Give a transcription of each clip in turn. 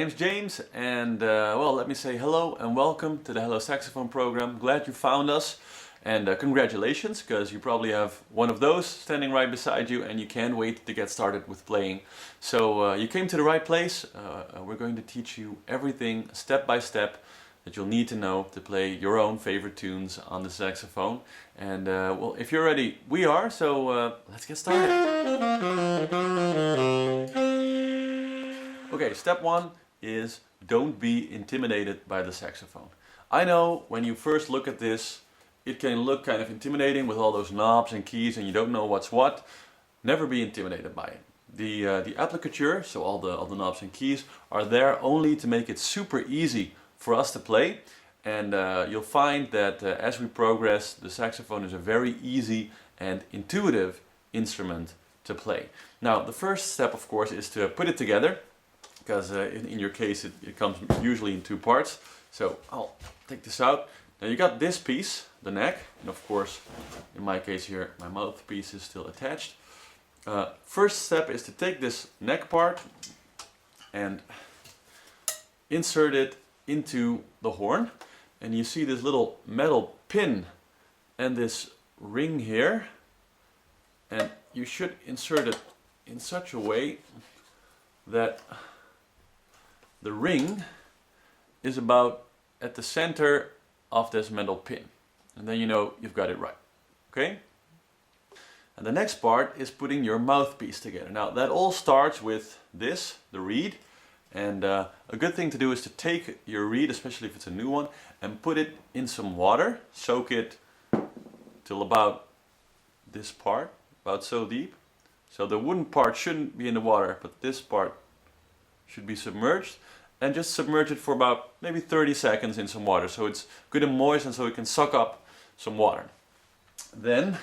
name's James, and well, let me say hello and welcome to the Hello Saxophone program. Glad you found us, and congratulations, because you probably have one of those standing right beside you and you can't wait to get started with playing. So you came to the right place. We're going to teach you everything step by step that you'll need to know to play your own favorite tunes on the saxophone. And well, if you're ready, we are, so let's get started. Okay, step one is don't be intimidated by the saxophone. I know when you first look at this, it can look kind of intimidating with all those knobs and keys and you don't know what's what. Never be intimidated by it. The applicature, so all the knobs and keys, are there only to make it super easy for us to play, and you'll find that as we progress, the saxophone is a very easy and intuitive instrument to play. Now, the first step, of course, is to put it together, because in your case it comes usually in two parts. So I'll take this out. Now you got this piece, the neck, and of course, in my case here, my mouthpiece is still attached. First step is to take this neck part and insert it into the horn, and you see this little metal pin and this ring here, and you should insert it in such a way that the ring is about at the center of this metal pin, and then you know you've got it right. Okay? And the next part is putting your mouthpiece together. Now that all starts with this, the reed. And a good thing to do is to take your reed, especially if it's a new one, and put it in some water. Soak it till about this part, about so deep. So the wooden part shouldn't be in the water, but this part should be submerged. And just submerge it for about maybe 30 seconds in some water, so it's good and moist and so it can suck up some water. Then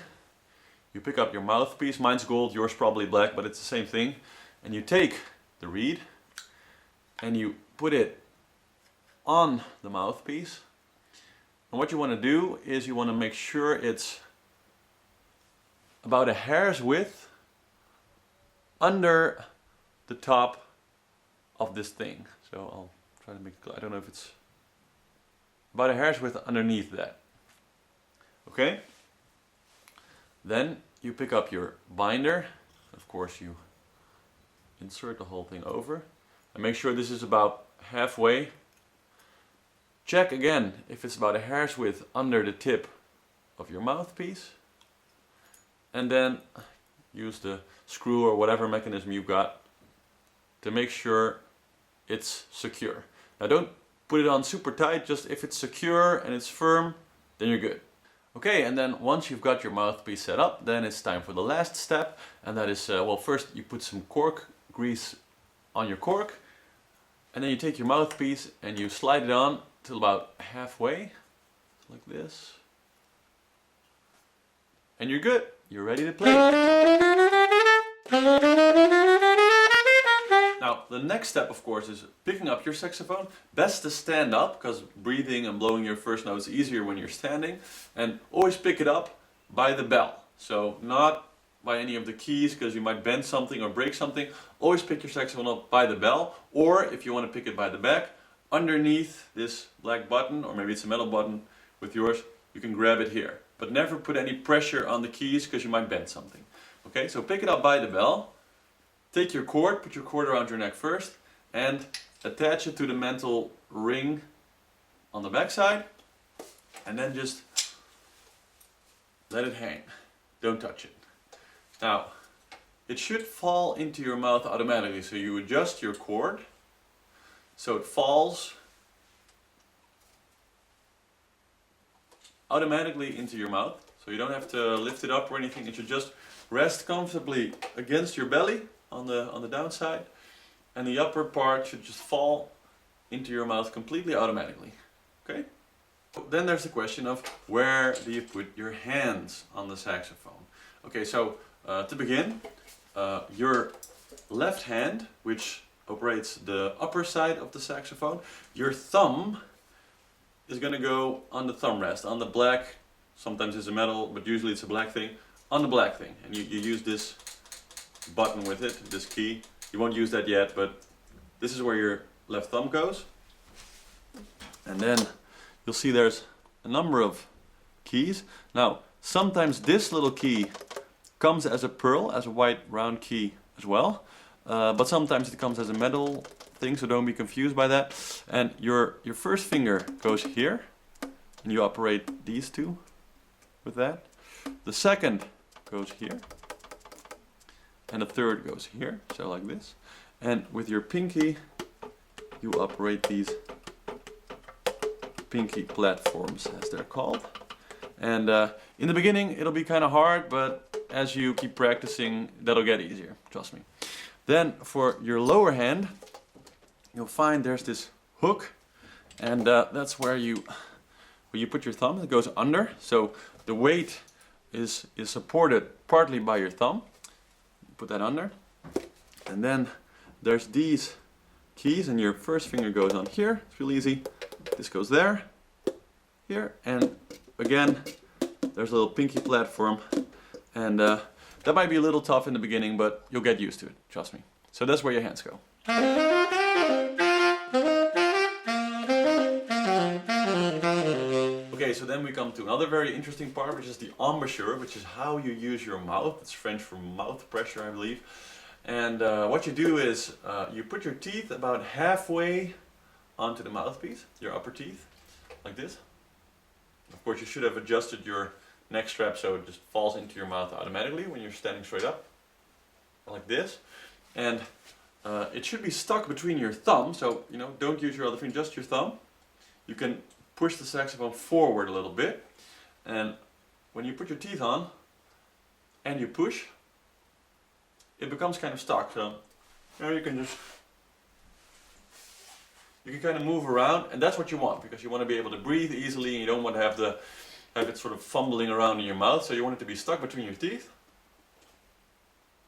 you pick up your mouthpiece. Mine's gold, yours probably black, but it's the same thing. And you take the reed and you put it on the mouthpiece. And what you want to do is you want to make sure it's about a hair's width under the top of this thing. So I'll try to make it clear. I don't know if it's about a hair's width underneath that. Okay? Then you pick up your binder. Of course you insert the whole thing over. And make sure this is about halfway. Check again if it's about a hair's width under the tip of your mouthpiece. And then use the screw or whatever mechanism you've got to make sure it's secure. Now don't put it on super tight, just if it's secure and it's firm, then you're good. Okay, and then once you've got your mouthpiece set up, then it's time for the last step, and that is, well, first you put some cork grease on your cork, and then you take your mouthpiece and you slide it on till about halfway, like this, and you're good. You're ready to play. Now, the next step, of course, is picking up your saxophone. Best to stand up, because breathing and blowing your first note is easier when you're standing. And always pick it up by the bell. So not by any of the keys, because you might bend something or break something. Always pick your saxophone up by the bell. Or if you want to pick it by the back, underneath this black button, or maybe it's a metal button with yours, you can grab it here. But never put any pressure on the keys, because you might bend something. Okay, so pick it up by the bell. Take your cord, put your cord around your neck first, and attach it to the metal ring on the back side, and then just let it hang. Don't touch it. Now, it should fall into your mouth automatically, so you adjust your cord so it falls automatically into your mouth, so you don't have to lift it up or anything. It should just rest comfortably against your belly on the downside, and the upper part should just fall into your mouth completely automatically. Okay? Then there's the question of where do you put your hands on the saxophone. Okay, so to begin, your left hand, which operates the upper side of the saxophone, your thumb is going to go on the thumb rest, on the black, sometimes it's a metal, but usually it's a black thing, on the black thing. And you use this button with it, this key. You won't use that yet, but this is where your left thumb goes. And then you'll see there's a number of keys. Now, sometimes this little key comes as a pearl, as a white round key as well. But sometimes it comes as a metal thing, so don't be confused by that. And your first finger goes here, and you operate these two with that. The second goes here, and the third goes here, so like this. And with your pinky, you operate these pinky platforms, as they're called. And in the beginning, it'll be kind of hard, but as you keep practicing, that'll get easier, trust me. Then for your lower hand, you'll find there's this hook, and that's where you put your thumb. It goes under, so the weight is supported partly by your thumb. You put that under, and then there's these keys, and your first finger goes on here. It's real easy. This goes there, here, and again, there's a little pinky platform, and that might be a little tough in the beginning, but you'll get used to it, trust me. So that's where your hands go. Okay, so then we come to another very interesting part, which is the embouchure, which is how you use your mouth. It's French for mouth pressure, I believe. And what you do is you put your teeth about halfway onto the mouthpiece, your upper teeth, like this. Of course, you should have adjusted your neck strap so it just falls into your mouth automatically when you're standing straight up, like this. And it should be stuck between your thumb, so you know, don't use your other finger, just your thumb. You can push the saxophone forward a little bit, and when you put your teeth on and you push, it becomes kind of stuck. So now you can kind of move around, and that's what you want, because you want to be able to breathe easily, and you don't want to have it sort of fumbling around in your mouth. So you want it to be stuck between your teeth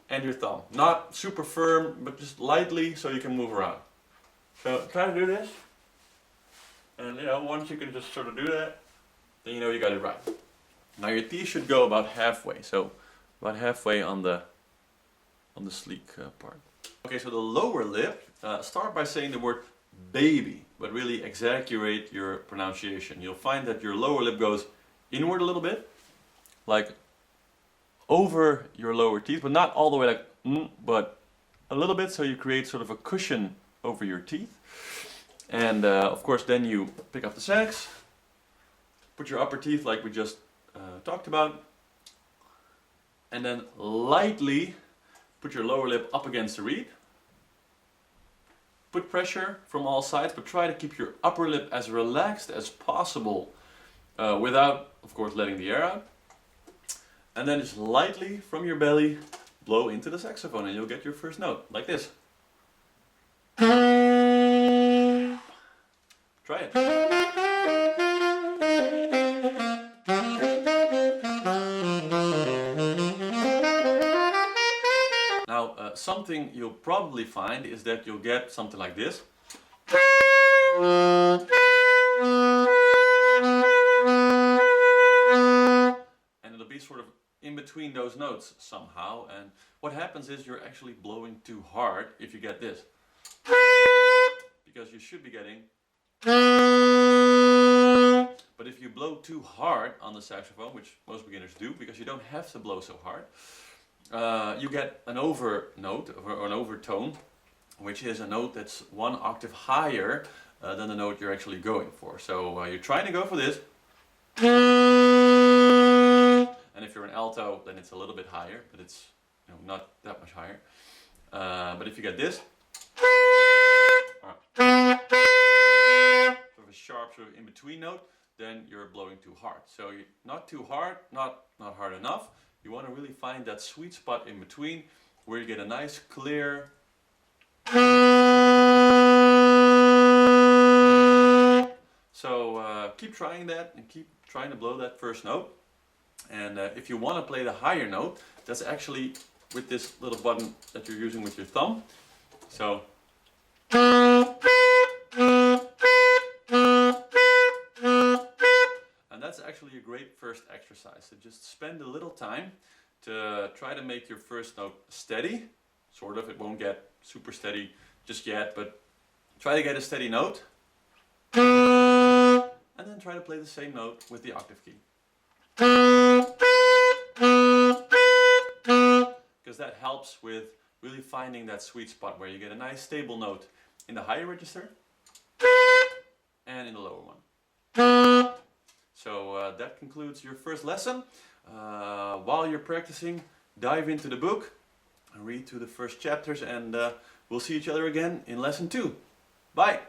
and your thumb. Not super firm, but just lightly so you can move around. So try to do this. And you know, once you can just sort of do that, then you know you got it right. Now your teeth should go about halfway. So about halfway on the sleek part. Okay, so the lower lip, start by saying the word baby, but really exaggerate your pronunciation. You'll find that your lower lip goes inward a little bit, like over your lower teeth, but not all the way like but a little bit, so you create sort of a cushion over your teeth. And of course then you pick up the sax, put your upper teeth like we just talked about, and then lightly put your lower lip up against the reed. Put pressure from all sides, but try to keep your upper lip as relaxed as possible without, of course, letting the air out. And then just lightly from your belly blow into the saxophone, and you'll get your first note, like this. Try it. Now, something you'll probably find is that you'll get something like this. And it'll be sort of in between those notes somehow, and what happens is you're actually blowing too hard if you get this. Because you should be getting. But if you blow too hard on the saxophone, which most beginners do, because you don't have to blow so hard, you get an over note or an overtone, which is a note that's one octave higher than the note you're actually going for. So you're trying to go for this, and if you're an alto, then it's a little bit higher, but it's not that much higher. But if you get this, sort of a sharp sort of in between note, then you're blowing too hard. So not too hard, not hard enough. You want to really find that sweet spot in between where you get a nice clear so keep trying that and keep trying to blow that first note. And if you want to play the higher note, that's actually with this little button that you're using with your thumb. So that's actually a great first exercise. So just spend a little time to try to make your first note steady, sort of. It won't get super steady just yet, but Try to get a steady note. And then try to play the same note with the octave key. Because that helps with really finding that sweet spot where you get a nice stable note in the higher register and in the lower one. So that concludes your first lesson. While you're practicing, dive into the book and read through the first chapters, and we'll see each other again in lesson 2. Bye!